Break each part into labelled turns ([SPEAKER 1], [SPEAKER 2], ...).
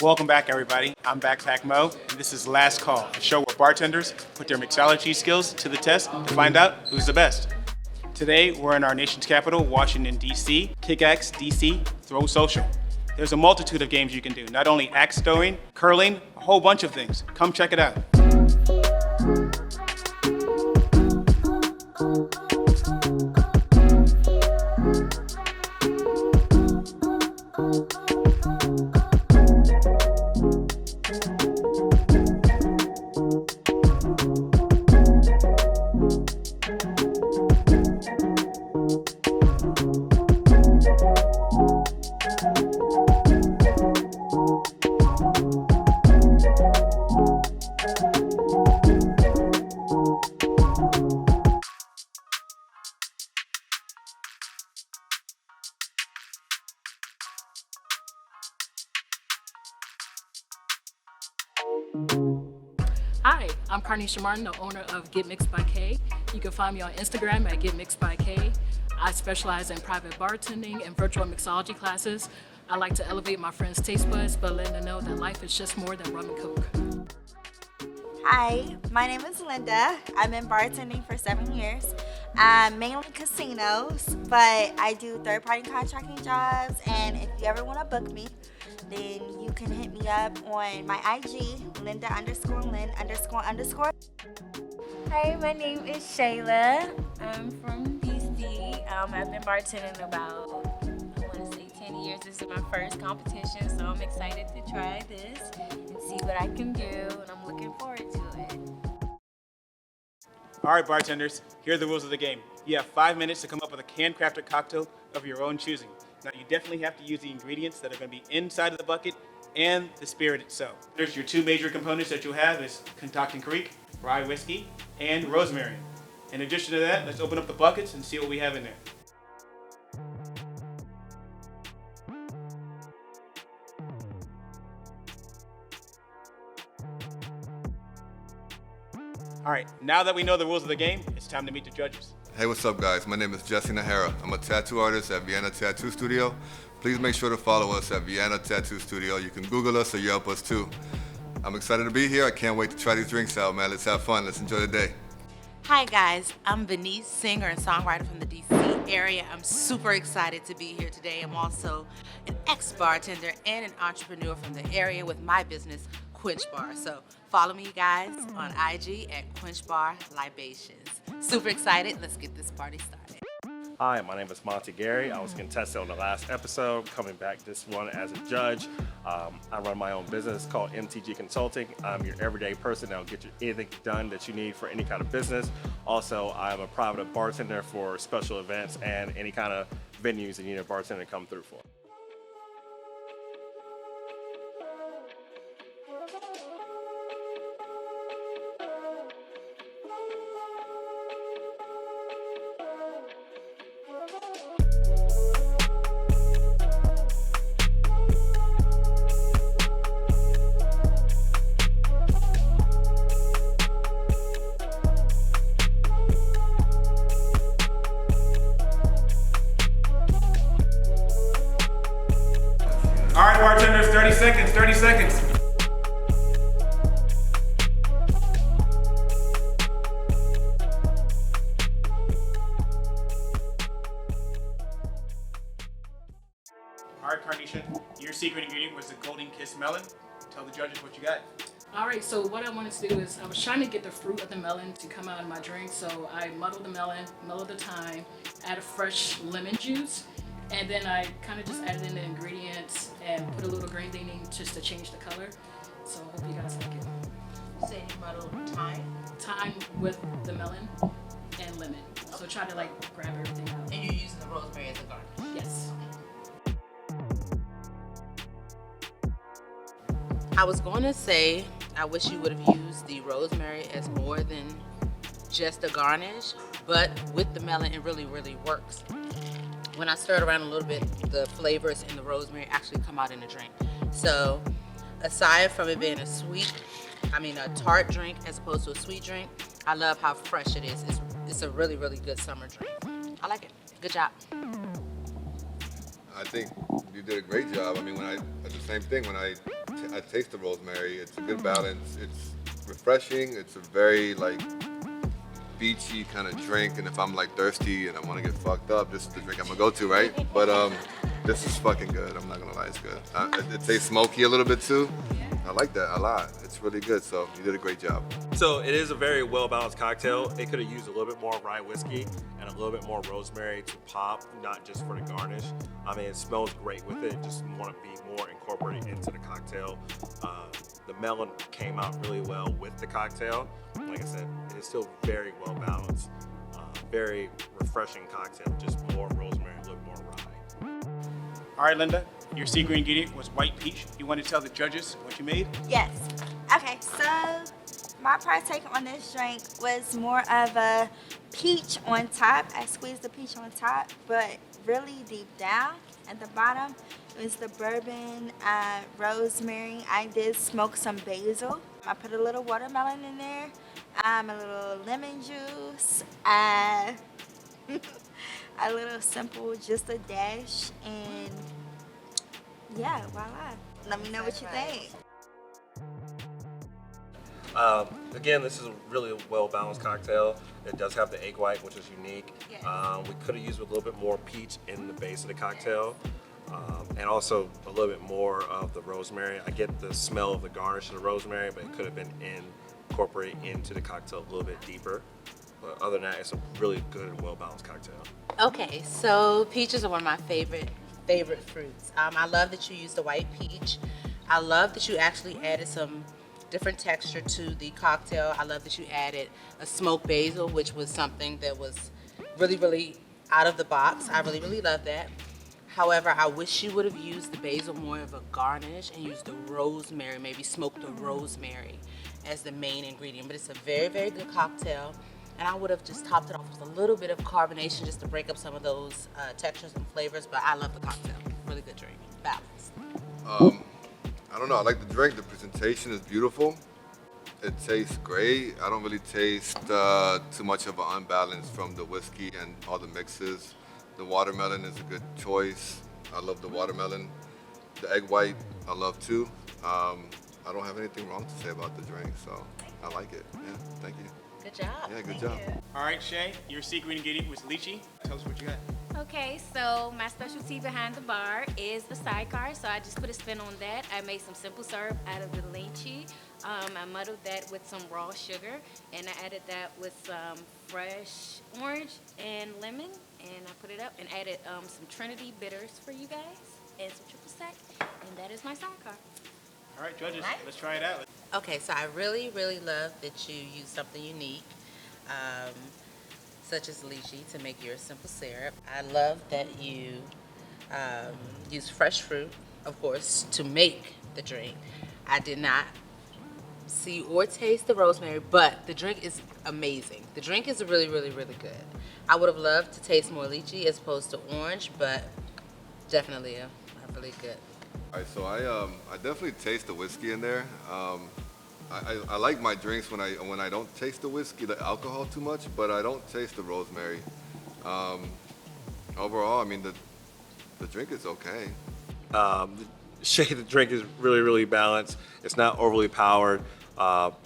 [SPEAKER 1] Welcome back, everybody. I'm Backpack Mo, and this is Last Call, a show where bartenders put their mixology skills to the test to find out who's the best. Today, we're in our nation's capital, Washington, D.C., Kick-Axe, D.C., Throw Social. There's a multitude of games you can do, not only axe throwing, curling, a whole bunch of things. Come check it out.
[SPEAKER 2] Hi, I'm Carnesha Martin, the owner of Get Mixed by K. You can find me on Instagram at Get Mixed by K. I specialize in private bartending and virtual mixology classes. I like to elevate my friends' taste buds, but letting them know that life is just more than rum and coke.
[SPEAKER 3] Hi, my name is Linda. I've been bartending for 7 years, mainly casinos, but I do third-party contracting jobs, and if you ever want to book me, then you can hit me up on my IG, Linda_Lynn__.
[SPEAKER 4] Hi, my name is Shayla. I'm from DC. I've been bartending about, I want to say 10 years. This is my first competition, so I'm excited to try this and see what I can do, and I'm looking forward to it.
[SPEAKER 1] All right, bartenders, here are the rules of the game. You have 5 minutes to come up with a handcrafted cocktail of your own choosing. Now, you definitely have to use the ingredients that are going to be inside of the bucket and the spirit itself. There's your two major components that you'll have is Concocting Creek, rye whiskey, and rosemary. In addition to that, let's open up the buckets and see what we have in there. All right, now that we know the rules of the game, it's time to meet the judges.
[SPEAKER 5] Hey, what's up, guys? My name is Jesse Nahara. I'm a tattoo artist at Vienna Tattoo Studio. Please make sure to follow us at Vienna Tattoo Studio. You can Google us or Yelp us too. I'm excited to be here. I can't wait to try these drinks out, man. Let's have fun. Let's enjoy the day.
[SPEAKER 6] Hi guys, I'm Venice, singer and songwriter from the DC area. I'm super excited to be here today. I'm also an ex-bartender and an entrepreneur from the area with my business, Quench Bar. So follow me guys on IG at Quench Bar Libations. Super excited, let's get this party started.
[SPEAKER 7] Hi, my name is Monty Gary. I was a contestant on the last episode, coming back this one as a judge. I run my own business called MTG Consulting. I'm your everyday person that'll get you anything done that you need for any kind of business. Also, I'm a private bartender for special events and any kind of venues that you need a bartender to come through for.
[SPEAKER 1] All right, bartenders, 30 seconds, 30 seconds. All right, Carnesha, your secret ingredient was the Golden Kiss melon. Tell the judges what you got.
[SPEAKER 2] All right, so what I wanted to do is I was trying to get the fruit of the melon to come out of my drink, so I muddled the melon, mellowed the thyme, added fresh lemon juice, and then I kind of just added in the ingredients and put a little green thing in just to change the color. So I hope you guys like it.
[SPEAKER 6] You say you muddled thyme?
[SPEAKER 2] Thyme with the melon and lemon. So try to like grab everything out.
[SPEAKER 6] And you're using the rosemary as a garnish?
[SPEAKER 2] Yes.
[SPEAKER 6] I was going to say, I wish you would have used the rosemary as more than just a garnish, but with the melon, it really, really works. When I stir it around a little bit, the flavors in the rosemary actually come out in the drink. So aside from it being a tart drink as opposed to a sweet drink, I love how fresh it is. It's a really, really good summer drink. I like it. Good job.
[SPEAKER 5] I think you did a great job. I mean, the same thing, when I I taste the rosemary. It's a good balance. It's refreshing. It's a very like beachy kind of drink. And if I'm like thirsty and I want to get fucked up, this is the drink I'm gonna go to, right? But this is fucking good. I'm not gonna lie, it's good. It tastes smoky a little bit too. I like that a lot. It's really good. So you did a great job.
[SPEAKER 7] So it is a very well-balanced cocktail. It could have used a little bit more rye whiskey and a little bit more rosemary to pop, not just for the garnish. I mean, it smells great with it. Just want to be more incorporated into the cocktail. The melon came out really well with the cocktail. Like I said, it is still very well-balanced. Very refreshing cocktail, just more rosemary, a little more rye.
[SPEAKER 1] All right, Linda, your secret ingredient was white peach. You want to tell the judges what you made?
[SPEAKER 3] Yes. Okay, so my partake on this drink was more of a peach on top. I squeezed the peach on top, but really deep down at the bottom was the bourbon, rosemary. I did smoke some basil. I put a little watermelon in there, a little lemon juice, a little simple, just a dash, and yeah, voila. Let me know what you think.
[SPEAKER 7] Again, this is a really well-balanced cocktail. It does have the egg white, which is unique.
[SPEAKER 3] Yes.
[SPEAKER 7] We could have used a little bit more peach in the base of the cocktail, and also a little bit more of the rosemary. I get the smell of the garnish of the rosemary, but it could have been incorporated into the cocktail a little bit deeper. But other than that, it's a really good, well-balanced cocktail.
[SPEAKER 6] Okay, so peaches are one of my favorite fruits. I love that you used the white peach. I love that you actually added some different texture to the cocktail. I love that you added a smoked basil, which was something that was really, really out of the box. I really, really love that. However, I wish you would have used the basil more of a garnish and used the rosemary, maybe smoked the rosemary as the main ingredient. But it's a very, very good cocktail. And I would have just topped it off with a little bit of carbonation just to break up some of those textures and flavors. But I love the cocktail. Really good drink. Balanced.
[SPEAKER 5] I don't know. I like the drink. The presentation is beautiful. It tastes great. I don't really taste too much of an unbalance from the whiskey and all the mixes. The watermelon is a good choice. I love the watermelon. The egg white, I love too. I don't have anything wrong to say about the drink, so I like it. Yeah, thank you.
[SPEAKER 6] Good job.
[SPEAKER 5] Yeah, good job.
[SPEAKER 1] All right, Shay, your secret ingredient was lychee. Tell us what you got.
[SPEAKER 4] Okay, so my specialty behind the bar is the sidecar, so I just put a spin on that. I made some simple syrup out of the lychee. I muddled that with some raw sugar, and I added that with some fresh orange and lemon, and I put it up and added some Trinity bitters for you guys and some triple sec, and that is my sidecar.
[SPEAKER 1] All right, judges, let's try it out.
[SPEAKER 6] Okay, so I really, really love that you use something unique, such as lychee, to make your simple syrup. I love that you use fresh fruit, of course, to make the drink. I did not see or taste the rosemary, but the drink is amazing. The drink is really, really, really good. I would have loved to taste more lychee as opposed to orange, but definitely a really good.
[SPEAKER 5] All right, so I definitely taste the whiskey in there. I like my drinks when I don't taste the whiskey, the alcohol too much, but I don't taste the rosemary. Overall, I mean the drink is okay.
[SPEAKER 7] Shay, the drink is really, really balanced. It's not overly powered.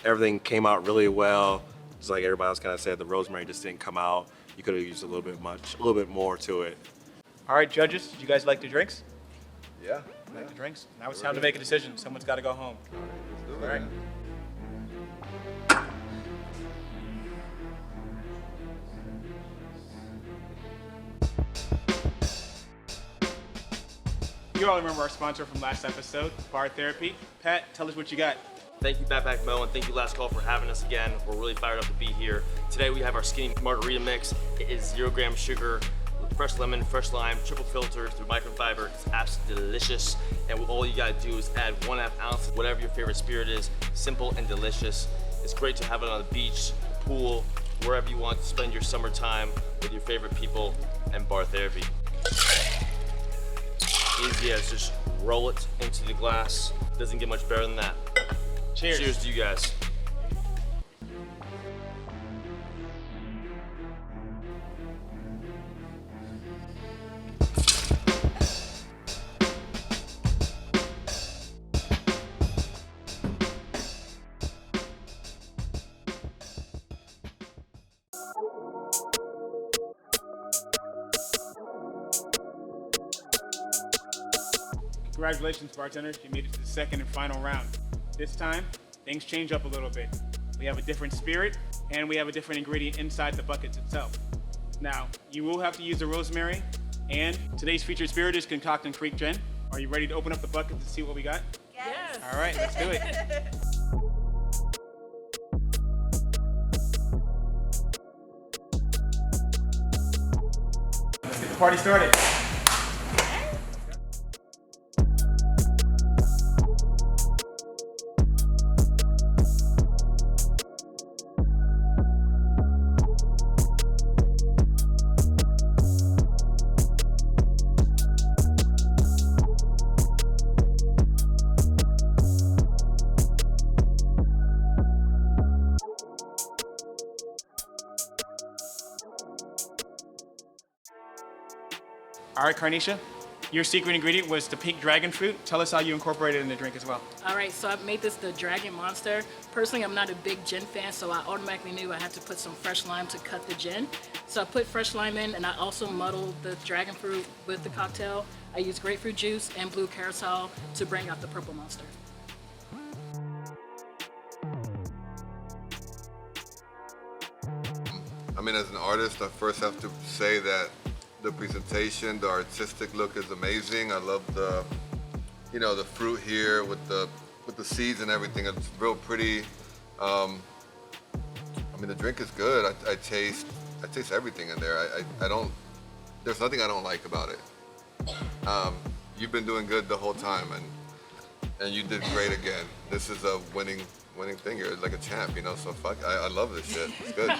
[SPEAKER 7] Everything came out really well. Just like everybody else kind of said, the rosemary just didn't come out. You could have used a little bit more to it.
[SPEAKER 1] All right, judges, did you guys like the drinks?
[SPEAKER 5] Yeah.
[SPEAKER 1] Like the drinks? Now it's time to make a decision. Someone's got to go home.
[SPEAKER 5] Let's do
[SPEAKER 1] All
[SPEAKER 5] it.
[SPEAKER 1] right. You all remember our sponsor from last episode, Bar Therapy. Pat, tell us what you got.
[SPEAKER 8] Thank you, Backpack Mo, and thank you, Last Call, for having us again. We're really fired up to be here. Today we have our skinny margarita mix. It is 0 gram sugar, fresh lemon, fresh lime, triple filtered through microfiber. It's absolutely delicious. And all you gotta do is add 1/2 ounce of whatever your favorite spirit is. Simple and delicious. It's great to have it on the beach, the pool, wherever you want to spend your summertime with your favorite people and Bar Therapy. Easy as just roll it into the glass. Doesn't get much better than that.
[SPEAKER 1] Cheers.
[SPEAKER 8] Cheers to you guys.
[SPEAKER 1] Congratulations, bartenders. You made it to the second and final round. This time, things change up a little bit. We have a different spirit, and we have a different ingredient inside the buckets itself. Now, you will have to use the rosemary, and today's featured spirit is Concocting Creek Gin. Are you ready to open up the bucket to see what we got?
[SPEAKER 2] Yes.
[SPEAKER 1] All right, let's do it. Let's get the party started. All right, Carnesha, your secret ingredient was the pink dragon fruit. Tell us how you incorporated it in the drink as well.
[SPEAKER 2] All right, so I made this the Dragon Monster. Personally, I'm not a big gin fan, so I automatically knew I had to put some fresh lime to cut the gin. So I put fresh lime in, and I also muddled the dragon fruit with the cocktail. I used grapefruit juice and blue carousel to bring out the purple monster.
[SPEAKER 5] I mean, as an artist, I first have to say that the presentation, the artistic look is amazing. I love the, you know, the fruit here with the seeds and everything. It's real pretty. I mean, the drink is good. I taste everything in there. I don't. There's nothing I don't like about it. You've been doing good the whole time, and you did great again. This is a winning thing. You're like a champ, you know. So fuck, I love this shit. It's good.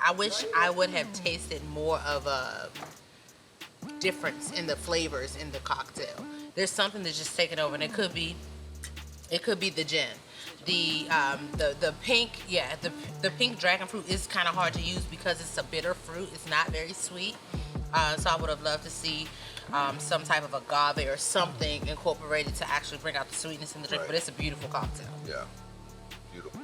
[SPEAKER 6] I wish I would have tasted more of a difference in the flavors in the cocktail. There's something that's just taken over, and it could be the gin. The pink, yeah, the pink dragon fruit is kind of hard to use because it's a bitter fruit. It's not very sweet. So I would have loved to see some type of agave or something incorporated to actually bring out the sweetness in the drink.
[SPEAKER 5] Right.
[SPEAKER 6] But it's a beautiful cocktail.
[SPEAKER 5] Yeah, beautiful.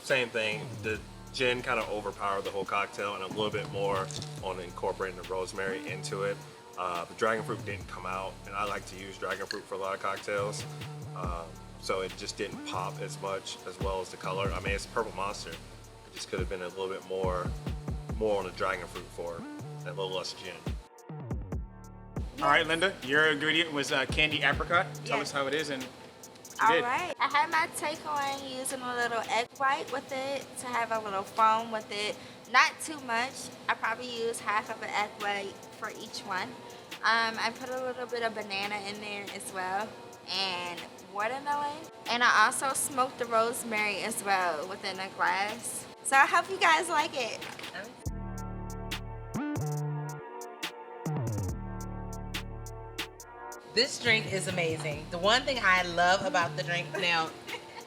[SPEAKER 7] Same thing. The gin kind of overpowered the whole cocktail, and a little bit more on incorporating the rosemary into it. The dragon fruit didn't come out, and I like to use dragon fruit for a lot of cocktails. So it just didn't pop as much, as well as the color. I mean, it's purple monster. It just could have been a little bit more on the dragon fruit for it, and a little less gin.
[SPEAKER 1] All right, Linda, your ingredient was candy apricot. Tell us how it is and what you did.
[SPEAKER 3] All right. I had my take on using a little egg white with it to have a little foam with it. Not too much. I probably use half of an egg white for each one. I put a little bit of banana in there as well, and watermelon. And I also smoked the rosemary as well within a glass. So I hope you guys like it.
[SPEAKER 6] This drink is amazing. The one thing I love about the drink, now,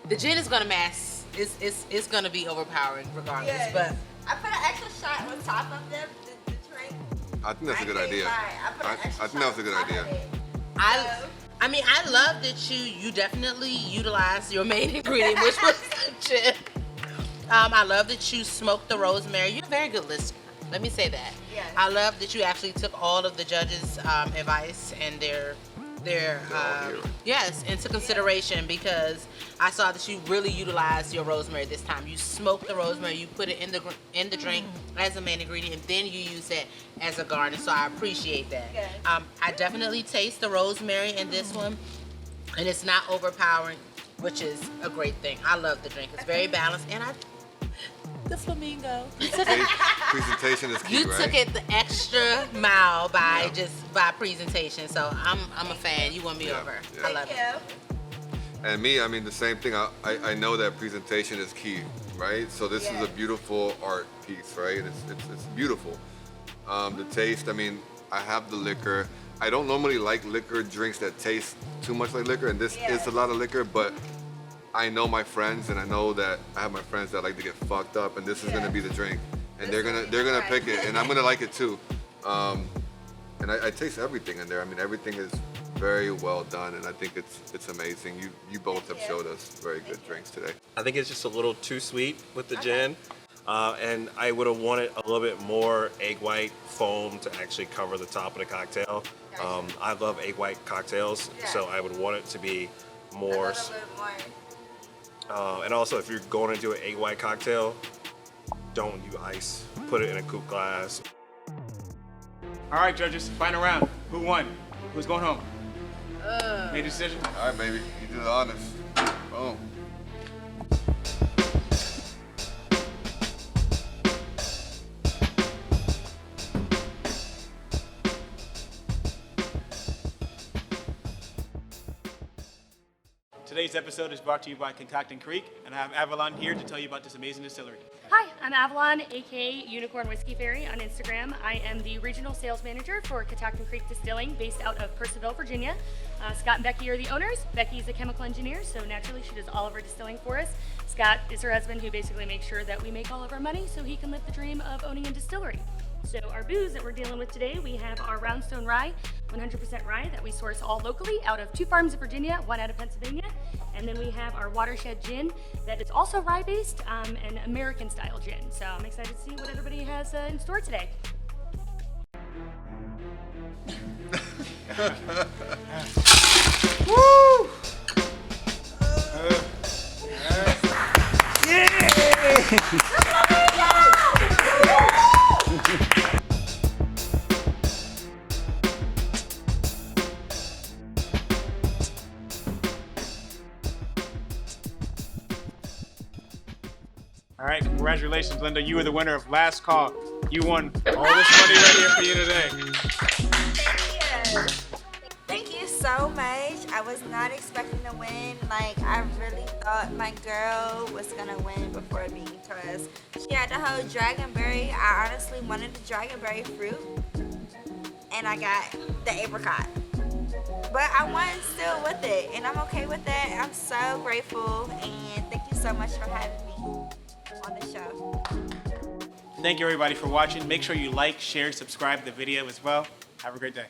[SPEAKER 6] the gin is gonna mask. It's gonna be overpowering regardless.
[SPEAKER 3] Yes.
[SPEAKER 6] But
[SPEAKER 3] I put an extra shot on top of the drink.
[SPEAKER 5] I think that's a good idea. I think that was a good idea.
[SPEAKER 6] I mean, I love that you definitely utilized your main ingredient, which was the gin. I love that you smoked the rosemary. You're a very good listener. Let me say that.
[SPEAKER 3] Yes.
[SPEAKER 6] I love that you actually took all of the judges' advice and their into consideration, because I saw that you really utilized your rosemary this time. You smoked the rosemary, you put it in the drink as a main ingredient, and then you use it as a garnish. So I appreciate that.
[SPEAKER 3] Yes.
[SPEAKER 6] I definitely taste the rosemary in this one, and it's not overpowering, which is a great thing. I love the drink. It's very balanced, and the flamingo.
[SPEAKER 5] Presentation is key,
[SPEAKER 6] You
[SPEAKER 5] right?
[SPEAKER 6] took it the extra mile by presentation. So I'm a fan. You won me over.
[SPEAKER 5] Yeah.
[SPEAKER 6] I love it.
[SPEAKER 5] And me, I mean, the same thing. I know that presentation is key, right? So this is a beautiful art piece, right? It's beautiful. The taste, I mean, I have the liquor. I don't normally like liquor drinks that taste too much like liquor, and this is a lot of liquor, but I know my friends, and I know that I have my friends that like to get fucked up, and this is gonna be the drink, and they're gonna pick it, and I'm gonna like it too. And I taste everything in there. I mean, everything is very well done, and I think it's amazing. You both have showed us very good drinks today.
[SPEAKER 7] I think it's just a little too sweet with the gin, and I would have wanted a little bit more egg white foam to actually cover the top of the cocktail. I love egg white cocktails, so I would want it to be more. And also, if you're going to do an egg white cocktail, don't do ice. Put it in a coupe glass.
[SPEAKER 1] All right, judges, final round. Who won? Who's going home? Made a decision?
[SPEAKER 5] All right, baby. You do the honors. Boom.
[SPEAKER 1] Today's episode is brought to you by Concocting Creek, and I have Avalon here to tell you about this amazing distillery.
[SPEAKER 9] Hi, I'm Avalon, aka Unicorn Whiskey Fairy on Instagram. I am the regional sales manager for Catoctin Creek Distilling, based out of Purcellville, Virginia. Scott and Becky are the owners. Becky is a chemical engineer, so naturally she does all of our distilling for us. Scott is her husband, who basically makes sure that we make all of our money so he can live the dream of owning a distillery. So our booze that we're dealing with today, we have our Roundstone Rye, 100% rye that we source all locally out of 2 farms in Virginia, 1 out of Pennsylvania. And then we have our Watershed Gin that is also rye-based, an American-style gin. So I'm excited to see what everybody has in store today.
[SPEAKER 1] Woo! All right, congratulations, Linda. You were the winner of Last Call. You won all this money right here for you today.
[SPEAKER 3] Thank you so much. I was not expecting to win. Like, I really thought my girl was gonna win before me because she had the whole dragonberry. I honestly wanted the dragonberry fruit, and I got the apricot. But I won still with it, and I'm okay with that. I'm so grateful, and thank you so much for having me on the show.
[SPEAKER 1] Thank you, everybody, for watching. Make sure you like, share, subscribe to the video as well. Have a great day.